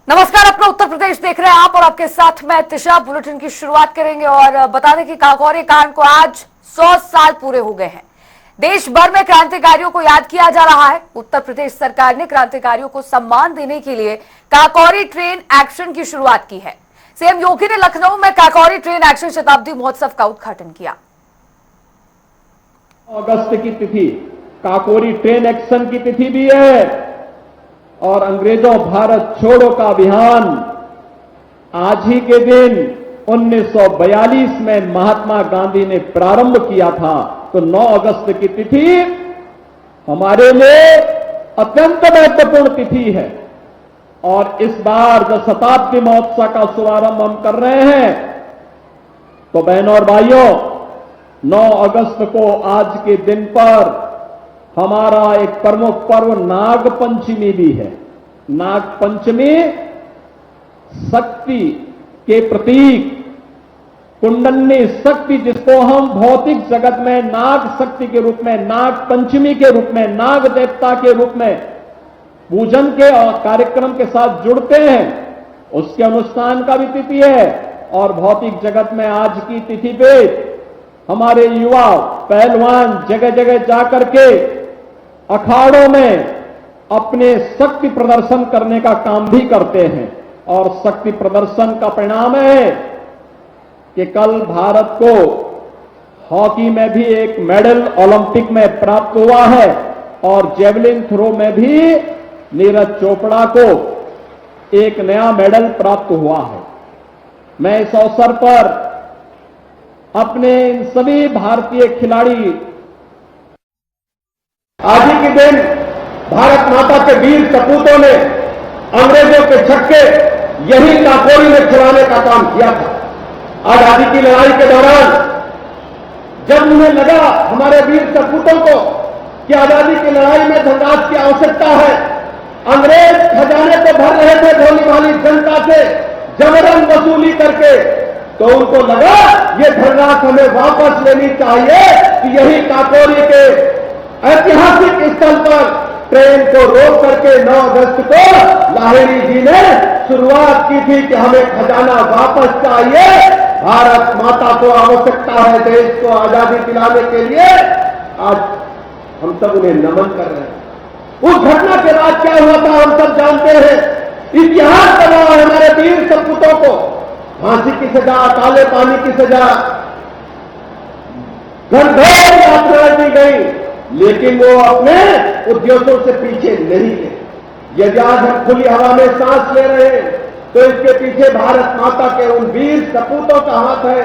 नमस्कार, अपना उत्तर प्रदेश देख रहे हैं आप और आपके साथ मैं तिशा। बुलेटिन की शुरुआत करेंगे और बता दें कि काकोरी कांड को आज 100 साल पूरे हो गए हैं। देश भर में क्रांतिकारियों को याद किया जा रहा है। उत्तर प्रदेश सरकार ने क्रांतिकारियों को सम्मान देने के लिए काकोरी ट्रेन एक्शन की शुरुआत की है। सीएम योगी ने लखनऊ में काकोरी ट्रेन एक्शन शताब्दी महोत्सव का उद्घाटन किया। अगस्त की तिथि काकोरी ट्रेन एक्शन की तिथि भी है और अंग्रेजों भारत छोड़ो का अभियान आज ही के दिन 1942 में महात्मा गांधी ने प्रारंभ किया था। तो 9 अगस्त की तिथि हमारे लिए अत्यंत महत्वपूर्ण तिथि है और इस बार जो शताब्दी महोत्सव का शुभारंभ हम कर रहे हैं तो बहनों और भाइयों 9 अगस्त को आज के दिन पर हमारा एक प्रमुख पर्व नाग पंचमी भी है। नाग पंचमी शक्ति के प्रतीक, कुंडलिनी शक्ति, जिसको हम भौतिक जगत में नाग शक्ति के रूप में, नाग पंचमी के रूप में, नाग देवता के रूप में पूजन के कार्यक्रम के साथ जुड़ते हैं, उसके अनुष्ठान का भी तिथि है। और भौतिक जगत में आज की तिथि पे हमारे युवा पहलवान जगह जगह जाकर के अखाड़ों में अपने शक्ति प्रदर्शन करने का काम भी करते हैं और शक्ति प्रदर्शन का परिणाम है कि कल भारत को हॉकी में भी एक मेडल ओलंपिक में प्राप्त हुआ है और जेवलिन थ्रो में भी नीरज चोपड़ा को एक नया मेडल प्राप्त हुआ है। मैं इस अवसर पर अपने इन सभी भारतीय खिलाड़ी, आज ही के दिन भारत माता के वीर सपूतों ने अंग्रेजों के छक्के यही काकोरी में छुड़ाने का काम किया था। आजादी की लड़ाई के दौरान जब उन्हें लगा हमारे वीर सपूतों को कि आजादी की लड़ाई में धनराशि की आवश्यकता है, अंग्रेज खजाने को भर रहे थे भोली भाली जनता से जबरन वसूली करके, तो उनको लगा ये धनराशि हमें वापस लेनी चाहिए। कि यही काकोरी के ऐतिहासिक स्थल पर ट्रेन को रोक करके 9 अगस्त को लाहिड़ी जी ने शुरुआत की थी कि हमें खजाना वापस चाहिए, भारत माता को आवश्यकता है देश को आजादी दिलाने के लिए। आज हम सब उन्हें नमन कर रहे हैं। उस घटना के बाद क्या हुआ था हम सब जानते हैं। इतिहास बना है हमारे वीर सपूतों को फांसी की सजा, काले पानी की सजा, घनघोर यात्राएं दी गई, लेकिन वो अपने उद्देश्यों से पीछे नहीं थे। यदि आज हम खुली हवा में सांस ले रहे हैं तो इसके पीछे भारत माता के उन वीर सपूतों का हाथ है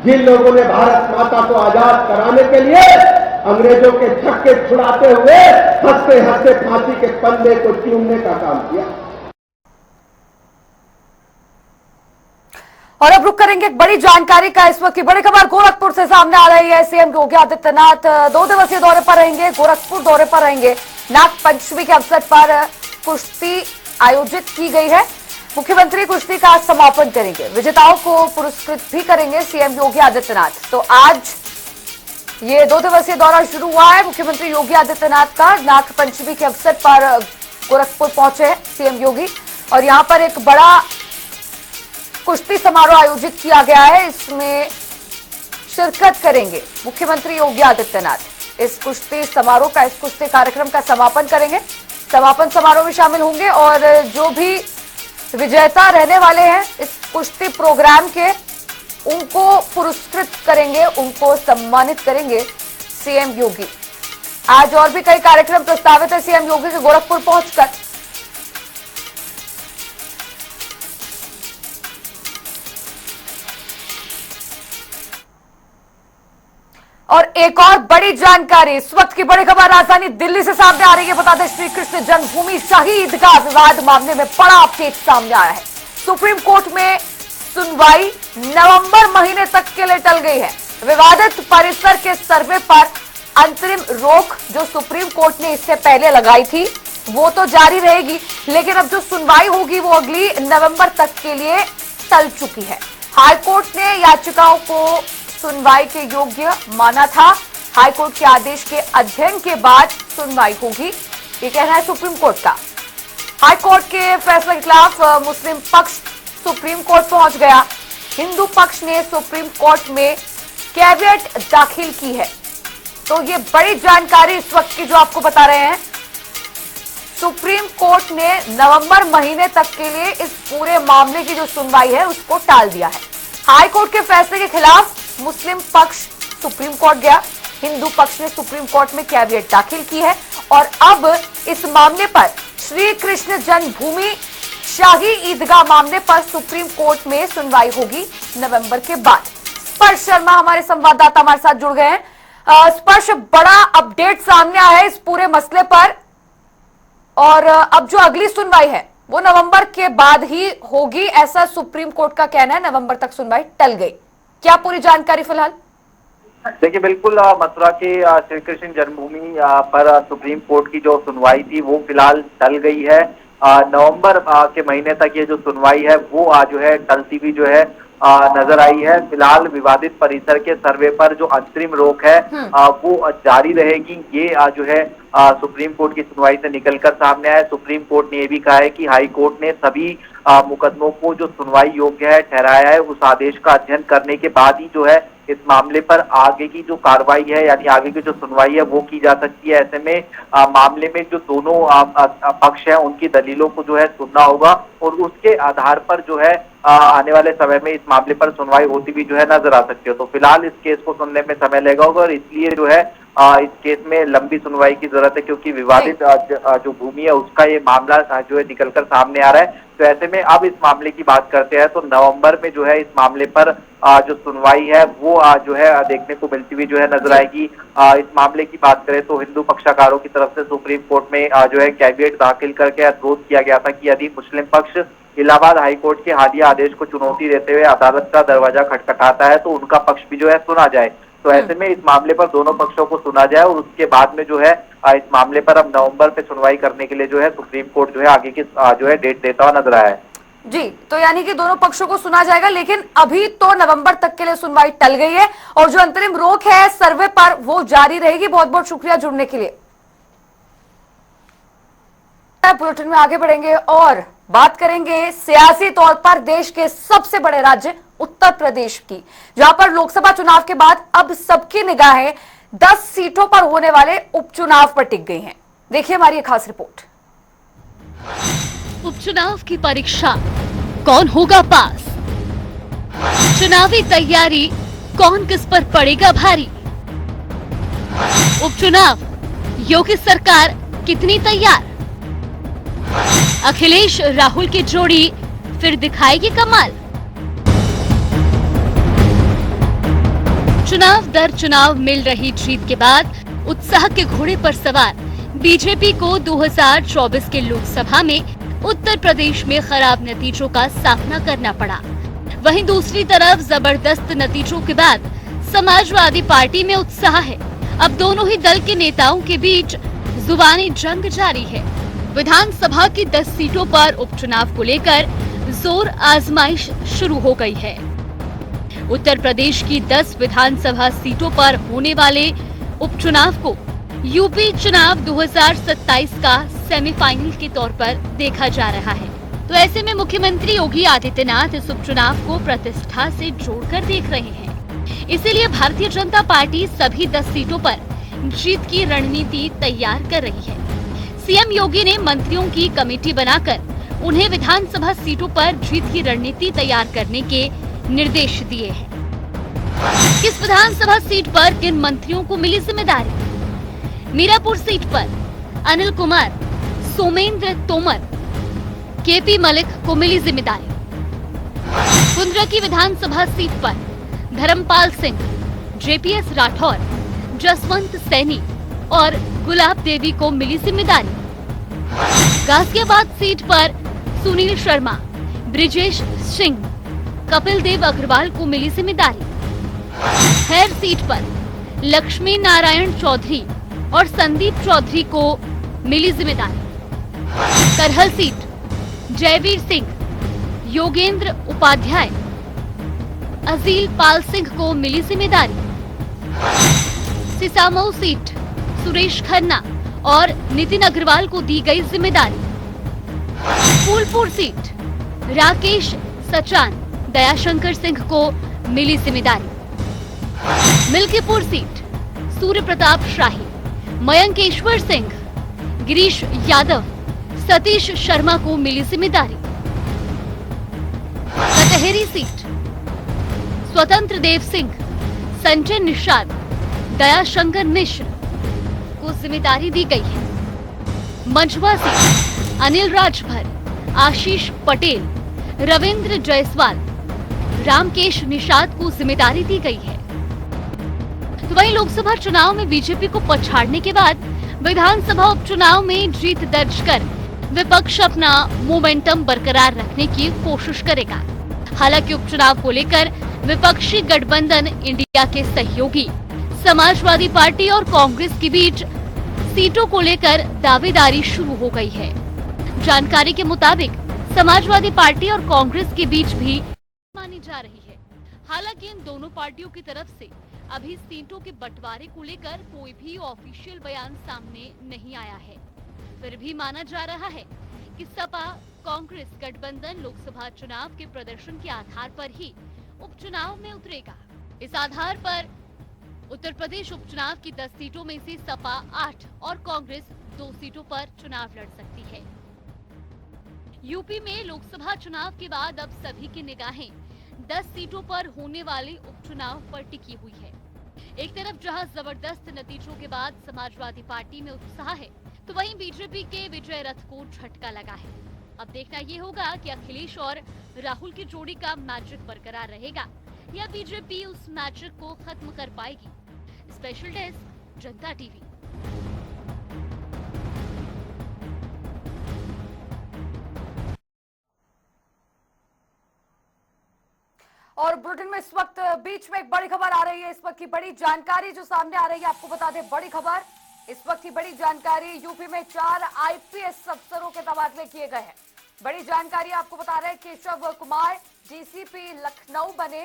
जिन लोगों ने भारत माता को आजाद कराने के लिए अंग्रेजों के छक्के छुड़ाते हुए हंसते हंसते फांसी के पल्ले को चूमने का काम किया। और अब रुक करेंगे एक बड़ी जानकारी का। इस वक्त की बड़ी खबर गोरखपुर से सामने आ रही है। सीएम योगी आदित्यनाथ 2 दिवसीय दौरे पर रहेंगे, गोरखपुर दौरे पर रहेंगे। नाग पंचमी के अवसर पर कुश्ती आयोजित की गई है। मुख्यमंत्री कुश्ती का समापन करेंगे, विजेताओं को पुरस्कृत भी करेंगे सीएम योगी आदित्यनाथ। तो आज ये 2 दिवसीय दौरा शुरू हुआ है मुख्यमंत्री योगी आदित्यनाथ का। नाग पंचमी के अवसर पर गोरखपुर पहुंचे हैं सीएम योगी और यहां पर एक बड़ा कुश्ती समारोह आयोजित किया गया है। इसमें शिरकत करेंगे मुख्यमंत्री योगी आदित्यनाथ। इस कुश्ती समारोह का, इस कुश्ती कार्यक्रम का समापन करेंगे। समापन समारोह में शामिल होंगे और जो भी विजेता रहने वाले हैं इस कुश्ती प्रोग्राम के, उनको पुरस्कृत करेंगे, उनको सम्मानित करेंगे सीएम योगी। आज और भी कई कार्यक्रम प्रस्तावित है सीएम योगी के गोरखपुर पहुंचकर। और एक और बड़ी जानकारी, इस वक्त की बड़ी खबर राजधानी दिल्ली से सामने आ रही है। बता दें, श्री कृष्ण जन्मभूमि शहीद का विवाद मामले में बड़ा अपडेट सामने आया है। सुप्रीम कोर्ट में सुनवाई नवंबर महीने तक के लिए टल गई है। विवादित परिसर के सर्वे पर अंतरिम रोक जो सुप्रीम कोर्ट ने इससे पहले लगाई थी वो तो जारी रहेगी, लेकिन अब जो सुनवाई होगी वो अगली नवंबर तक के लिए टल चुकी है। हाईकोर्ट ने याचिकाओं को सुनवाई के योग्य माना था। हाईकोर्ट के आदेश के अध्ययन के बाद सुनवाई होगी, ये कहना है सुप्रीम कोर्ट का। हाई कोर्ट के फैसले के खिलाफ मुस्लिम पक्ष सुप्रीम कोर्ट पहुंच गया। हिंदू पक्ष ने सुप्रीम कोर्ट में कैविएट दाखिल की है। तो ये बड़ी जानकारी इस वक्त की जो आपको बता रहे हैं। सुप्रीम कोर्ट ने नवंबर महीने तक के लिए इस पूरे मामले की जो सुनवाई है उसको टाल दिया है। हाई कोर्ट के फैसले के खिलाफ मुस्लिम पक्ष सुप्रीम कोर्ट गया। हिंदू पक्ष ने सुप्रीम कोर्ट में कैविएट दाखिल की है और अब इस मामले पर श्री कृष्ण जन्मभूमि शाही ईदगाह मामले पर सुप्रीम कोर्ट में सुनवाई होगी नवंबर के बाद। स्पर्श शर्मा हमारे संवाददाता हमारे साथ जुड़ गए हैं। स्पर्श, बड़ा अपडेट सामने आया है इस पूरे मसले पर और अब जो अगली सुनवाई है वो नवंबर के बाद ही होगी, ऐसा सुप्रीम कोर्ट का कहना है। नवंबर तक सुनवाई टल गई, क्या पूरी जानकारी फिलहाल? देखिए, बिल्कुल मथुरा के श्री कृष्ण जन्मभूमि पर सुप्रीम कोर्ट की जो सुनवाई थी वो फिलहाल टल गई है। नवंबर के महीने तक ये जो सुनवाई है वो जो है टलती हुई जो है नजर आई है। फिलहाल विवादित परिसर के सर्वे पर जो अंतरिम रोक है वो जारी रहेगी। ये जो है सुप्रीम कोर्ट की सुनवाई से निकलकर सामने आया। सुप्रीम कोर्ट ने यह भी कहा है कि हाई कोर्ट ने सभी मुकदमों को जो सुनवाई योग्य है ठहराया है। उस आदेश का अध्ययन करने के बाद ही जो है इस मामले पर आगे की जो कार्रवाई है यानी आगे की जो सुनवाई है वो की जा सकती है। ऐसे में मामले में जो दोनों पक्ष हैं उनकी दलीलों को जो है सुनना होगा और उसके आधार पर जो है आने वाले समय में इस मामले पर सुनवाई होती भी जो है नजर आ सकती है। तो फिलहाल इस केस को सुनने में समय लगेगा और इसलिए जो है इस केस में लंबी सुनवाई की जरूरत है, क्योंकि विवादित जो भूमि है उसका ये मामला जो है निकलकर सामने आ रहा है। तो ऐसे में अब इस मामले की बात करते हैं तो नवंबर में जो है इस मामले पर जो सुनवाई है वो जो है देखने को मिलती हुई जो है नजर आएगी। इस मामले की बात करें तो हिंदू पक्षकारों की तरफ से सुप्रीम कोर्ट में जो है कैविएट दाखिल करके अनुरोध किया गया था कि यदि मुस्लिम पक्ष इलाहाबाद हाईकोर्ट के हालिया आदेश को चुनौती देते हुए अदालत का दरवाजा खटखटाता है तो उनका पक्ष भी जो है सुना जाए। तो ऐसे में इस मामले पर दोनों पक्षों को सुना जाए और उसके बाद में जो है इस मामले पर अब नवंबर पे सुनवाई करने के लिए जो है सुप्रीम कोर्ट जो है आगे की जो है डेट देता हुआ नजर आया है। जी, तो यानी कि दोनों पक्षों को सुना जाएगा, लेकिन अभी तो नवंबर तक के लिए सुनवाई टल गई है और जो अंतरिम रोक है सर्वे पर वो जारी रहेगी। बहुत बहुत शुक्रिया जुड़ने के लिए। बुलेटिन में आगे बढ़ेंगे और बात करेंगे सियासी तौर पर देश के सबसे बड़े राज्य उत्तर प्रदेश की, जहां पर लोकसभा चुनाव के बाद अब सबकी निगाहें 10 सीटों पर होने वाले उपचुनाव पर टिक गई हैं। देखिए हमारी ये खास रिपोर्ट। उपचुनाव की परीक्षा, कौन होगा पास? चुनावी तैयारी, कौन किस पर पड़ेगा भारी? उपचुनाव, योगी सरकार कितनी तैयार? अखिलेश राहुल की जोड़ी फिर दिखाएगी कमाल? चुनाव दर चुनाव मिल रही जीत के बाद उत्साह के घोड़े पर सवार बीजेपी को 2024 के लोकसभा में उत्तर प्रदेश में खराब नतीजों का सामना करना पड़ा। वहीं दूसरी तरफ जबरदस्त नतीजों के बाद समाजवादी पार्टी में उत्साह है। अब दोनों ही दल के नेताओं के बीच जुबानी जंग जारी है। विधानसभा की 10 सीटों पर उपचुनाव को लेकर जोर आजमाइश शुरू हो गई है। उत्तर प्रदेश की 10 विधानसभा सीटों पर होने वाले उपचुनाव को यूपी चुनाव 2027 का सेमीफाइनल के तौर पर देखा जा रहा है। तो ऐसे में मुख्यमंत्री योगी आदित्यनाथ इस उपचुनाव को प्रतिष्ठा से जोड़कर देख रहे हैं। इसीलिए भारतीय जनता पार्टी सभी 10 सीटों पर जीत की रणनीति तैयार कर रही है। सीएम योगी ने मंत्रियों की कमेटी बनाकर उन्हें विधानसभा सीटों पर जीत की रणनीति तैयार करने के निर्देश दिए हैं। किस विधानसभा सीट पर किन मंत्रियों को मिली जिम्मेदारी? मीरापुर सीट पर अनिल कुमार, सोमेंद्र तोमर, केपी मलिक को मिली जिम्मेदारी। कुंद्रकी विधानसभा सीट पर धर्मपाल सिंह, जेपीएस राठौर, जसवंत सैनी और गुलाब देवी को मिली जिम्मेदारी। गाजियाबाद सीट पर सुनील शर्मा, ब्रिजेश सिंह, कपिल देव अग्रवाल को मिली जिम्मेदारी। खैर सीट पर लक्ष्मी नारायण चौधरी और संदीप चौधरी को मिली जिम्मेदारी। करहल सीट जयवीर सिंह, योगेंद्र उपाध्याय, अजील पाल सिंह को मिली जिम्मेदारी। सिसामऊ सीट सुरेश खन्ना और नितिन अग्रवाल को दी गई जिम्मेदारी। फूलपुर सीट राकेश सचान दयाशंकर सिंह को मिली जिम्मेदारी। मिल्कीपुर सीट सूर्य प्रताप शाही, मयंकेश्वर सिंह, गिरीश यादव, सतीश शर्मा को मिली जिम्मेदारी। कटहरी सीट स्वतंत्र देव सिंह, संजय निषाद, दयाशंकर मिश्र को जिम्मेदारी दी गई है। मंझवा सीट अनिल राजभर, आशीष पटेल, रविंद्र जायसवाल, रामकेश निषाद को जिम्मेदारी दी गई है। तो वहीं लोकसभा चुनाव में बीजेपी को पछाड़ने के बाद विधानसभा उपचुनाव में जीत दर्ज कर विपक्ष अपना मोमेंटम बरकरार रखने की कोशिश करेगा। हालांकि उपचुनाव को लेकर विपक्षी गठबंधन इंडिया के सहयोगी समाजवादी पार्टी और कांग्रेस के बीच सीटों को लेकर दावेदारी शुरू हो गई है। जानकारी के मुताबिक समाजवादी पार्टी और कांग्रेस के बीच भी मानी जा रही है। हालांकि इन दोनों पार्टियों की तरफ से अभी सीटों के बंटवारे को लेकर कोई भी ऑफिशियल बयान सामने नहीं आया है। फिर भी माना जा रहा है कि सपा कांग्रेस गठबंधन लोकसभा चुनाव के प्रदर्शन के आधार पर ही उपचुनाव में उतरेगा। इस आधार पर उत्तर प्रदेश उपचुनाव की 10 सीटों में से सपा 8 और कांग्रेस 2 सीटों पर चुनाव लड़ सकती है। यूपी में लोकसभा चुनाव के बाद अब सभी की निगाहें 10 सीटों पर होने वाले उपचुनाव पर टिकी हुई है। एक तरफ जहां जबरदस्त नतीजों के बाद समाजवादी पार्टी में उत्साह है, तो वहीं बीजेपी के विजय रथ को झटका लगा है। अब देखना ये होगा कि अखिलेश और राहुल की जोड़ी का मैजिक बरकरार रहेगा या बीजेपी उस मैजिक को खत्म कर पाएगी। स्पेशल डेस्क, जनता टीवी। और बुलेटिन में इस वक्त बीच में एक बड़ी खबर आ रही है। इस वक्त की बड़ी जानकारी जो सामने आ रही है, आपको बता दें बड़ी खबर। इस वक्त की बड़ी जानकारी, यूपी में 4 आईपीएस अफसरों के तबादले किए गए हैं। बड़ी जानकारी आपको बता रहे हैं, केशव कुमार डीसीपी लखनऊ बने,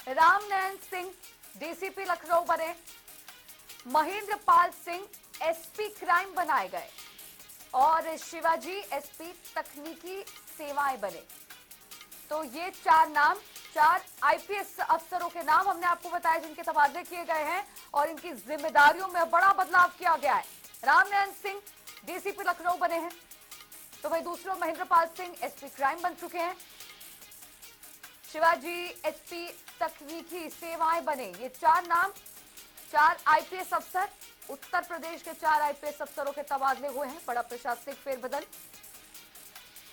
रामनयन सिंह डीसीपी लखनऊ बने, महेंद्र पाल सिंह एसपी क्राइम बनाए गए और शिवाजी एसपी तकनीकी सेवाएं बने। तो ये 4 आईपीएस अफसरों के नाम हमने आपको बताया जिनके तबादले किए गए हैं और इनकी जिम्मेदारियों में बड़ा बदलाव किया गया है। रामनयन सिंह डीसीपी लखनऊ बने हैं, तो वही दूसरे महेंद्र पाल सिंह एसपी क्राइम बन चुके हैं। शिवाजी एसपी तकनीकी सेवाएं बने। ये 4 नाम, 4 आईपीएस अफसर, उत्तर प्रदेश के 4 आईपीएस अफसरों के तबादले हुए हैं। बड़ा प्रशासनिक फेरबदल।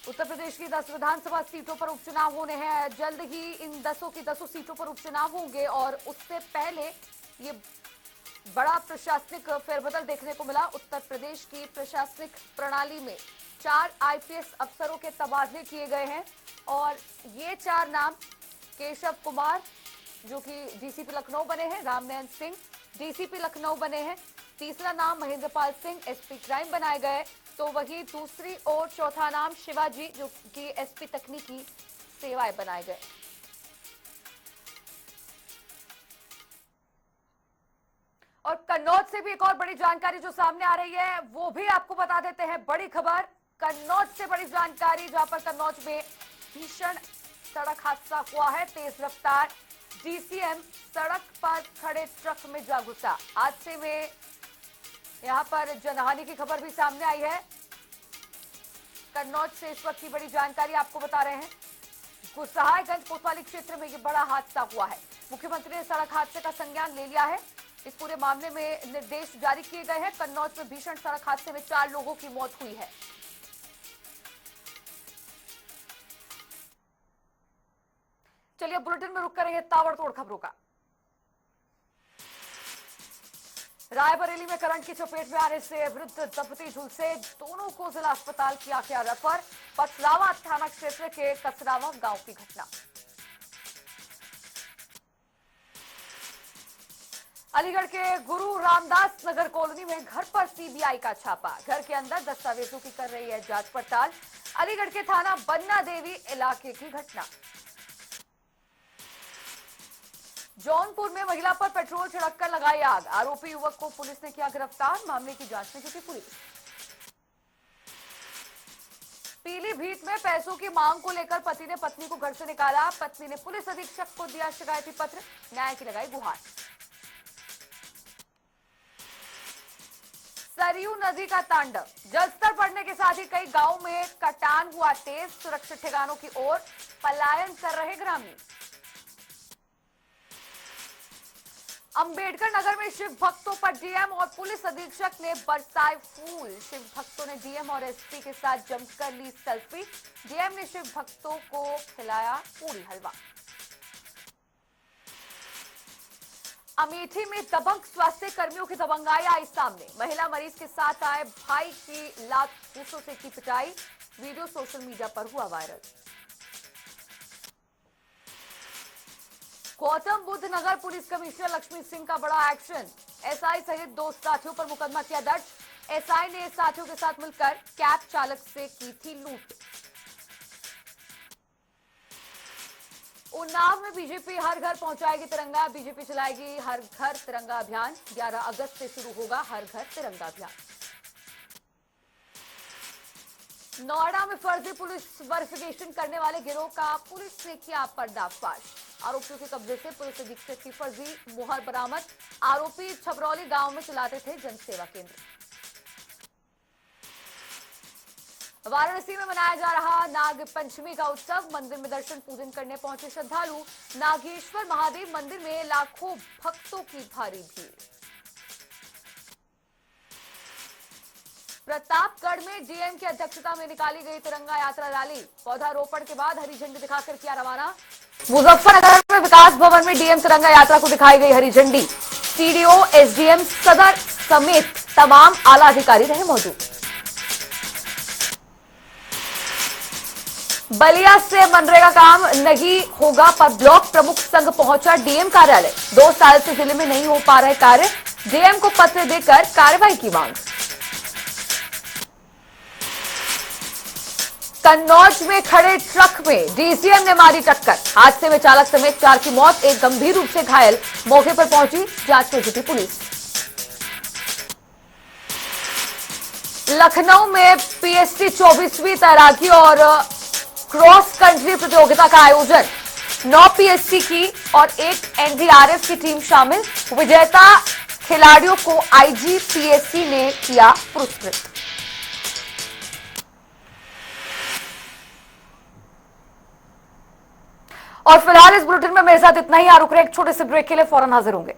उत्तर प्रदेश की 10 विधानसभा सीटों पर उपचुनाव होने हैं। जल्द ही इन 10 की 10 सीटों पर उपचुनाव होंगे और उससे पहले ये बड़ा प्रशासनिक फेरबदल देखने को मिला। उत्तर प्रदेश की प्रशासनिक प्रणाली में 4 आईपीएस अफसरों के तबादले किए गए हैं और ये 4 नाम, केशव कुमार जो कि डीसीपी लखनऊ बने हैं, रामनयन सिंह डीसीपी लखनऊ बने हैं, तीसरा नाम महेंद्र पाल सिंह एसपी क्राइम बनाए गए, तो वही दूसरी और चौथा नाम शिवाजी जो कि एसपी तकनीकी सेवाएं बनाए गए। और कन्नौज से भी एक और बड़ी जानकारी जो सामने आ रही है वो भी आपको बता देते हैं। बड़ी खबर कन्नौज से बड़ी जानकारी, जहां पर कन्नौज में भीषण सड़क हादसा हुआ है। तेज रफ्तार डीसीएम सड़क पर खड़े ट्रक में जा घुसा। हादसे में यहां पर जनहानि की खबर भी सामने आई है। कन्नौज से इस वक्त की बड़ी जानकारी आपको बता रहे हैं। गुसहायगंज कोतवाली क्षेत्र में यह बड़ा हादसा हुआ है। मुख्यमंत्री ने सड़क हादसे का संज्ञान ले लिया है। इस पूरे मामले में निर्देश जारी किए गए हैं। कन्नौज में भीषण सड़क हादसे में 4 लोगों की मौत हुई है। चलिए बुलेटिन में रुक करेंगे ताबड़तोड़ खबरों का। रायबरेली में करंट की चपेट में आने से वृद्ध दंपति झुलसे, दोनों को जिला अस्पताल किया गया रेफर। पथरावा थाना क्षेत्र के कसरावा गांव की घटना। अलीगढ़ के गुरु रामदास नगर कॉलोनी में घर पर सीबीआई का छापा। घर के अंदर दस्तावेजों की कर रही है जांच पड़ताल। अलीगढ़ के थाना बन्ना देवी इलाके की घटना। जौनपुर में महिला पर पेट्रोल छिड़ककर लगाई आग। आरोपी युवक को पुलिस ने किया गिरफ्तार। मामले की जांच में जुटी पुलिस। पीलीभीत में पैसों की मांग को लेकर पति ने पत्नी को घर से निकाला। पत्नी ने पुलिस अधीक्षक को दिया शिकायती पत्र, न्याय की लगाई गुहार। सरयू नदी का तांडव, जलस्तर बढ़ने के साथ ही कई गांवों में कटान हुआ तेज। सुरक्षित ठिकानों की ओर पलायन कर रहे ग्रामीण। अंबेडकर नगर में शिव भक्तों पर डीएम और पुलिस अधीक्षक ने बरसाए फूल। शिव भक्तों ने डीएम और एसपी के साथ जमकर ली सेल्फी। डीएम ने शिव भक्तों को खिलाया पूरी हलवा। अमेठी में दबंग स्वास्थ्य कर्मियों की दबंगाई आई सामने। महिला मरीज के साथ आए भाई की लात घूंसों से की पिटाई। वीडियो सोशल मीडिया पर हुआ वायरल। गौतम बुद्ध नगर पुलिस कमिश्नर लक्ष्मी सिंह का बड़ा एक्शन। एसआई सहित 2 साथियों पर मुकदमा किया दर्ज। एसआई ने साथियों के साथ मिलकर कैब चालक से की थी लूट। उन्नाव में बीजेपी हर घर पहुंचाएगी तिरंगा। बीजेपी चलाएगी हर घर तिरंगा अभियान। 11 अगस्त से शुरू होगा हर घर तिरंगा अभियान। नोएडा में फर्जी पुलिस वेरिफिकेशन करने वाले गिरोह का पुलिस ने किया पर्दाफाश। आरोपियों के कब्जे से पुलिस अधीक्षक की फर्जी मुहर बरामद। आरोपी छबरौली गांव में चलाते थे जनसेवा केंद्र। वाराणसी में मनाया जा रहा नाग पंचमी का उत्सव। मंदिर में दर्शन पूजन करने पहुंचे श्रद्धालु। नागेश्वर महादेव मंदिर में लाखों भक्तों की भारी भीड़। प्रतापगढ़ में डीएम की अध्यक्षता में निकाली गई तिरंगा यात्रा रैली। पौधारोपण के बाद हरी झंडी दिखाकर किया रवाना। मुजफ्फरनगर में विकास भवन में डीएम तिरंगा यात्रा को दिखाई गई हरी झंडी। सीडीओ, एसडीएम, सदर समेत तमाम आला अधिकारी रहे मौजूद। बलिया से मनरेगा काम नहीं होगा पर ब्लॉक प्रमुख संघ पहुंचा डीएम कार्यालय। 2 साल से जिले में नहीं हो पा रहे कार्य। डीएम को पत्र देकर कार्रवाई की मांग। कन्नौज में खड़े ट्रक में डीसीएम ने मारी टक्कर। हादसे में चालक समेत 4 की मौत, एक गंभीर रूप से घायल। मौके पर पहुंची जांच में जुटी पुलिस। लखनऊ में पीएससी 24वीं तैराकी और क्रॉस कंट्री प्रतियोगिता का आयोजन। 9 पीएससी की और 1 एनडीआरएफ की टीम शामिल। विजेता खिलाड़ियों को आईजीपीएससी ने किया पुरस्कृत। और फिलहाल इस बुलेटिन में मेरे साथ इतना ही। रुक रहे एक छोटे से ब्रेक के लिए, फौरन हाजिर होंगे।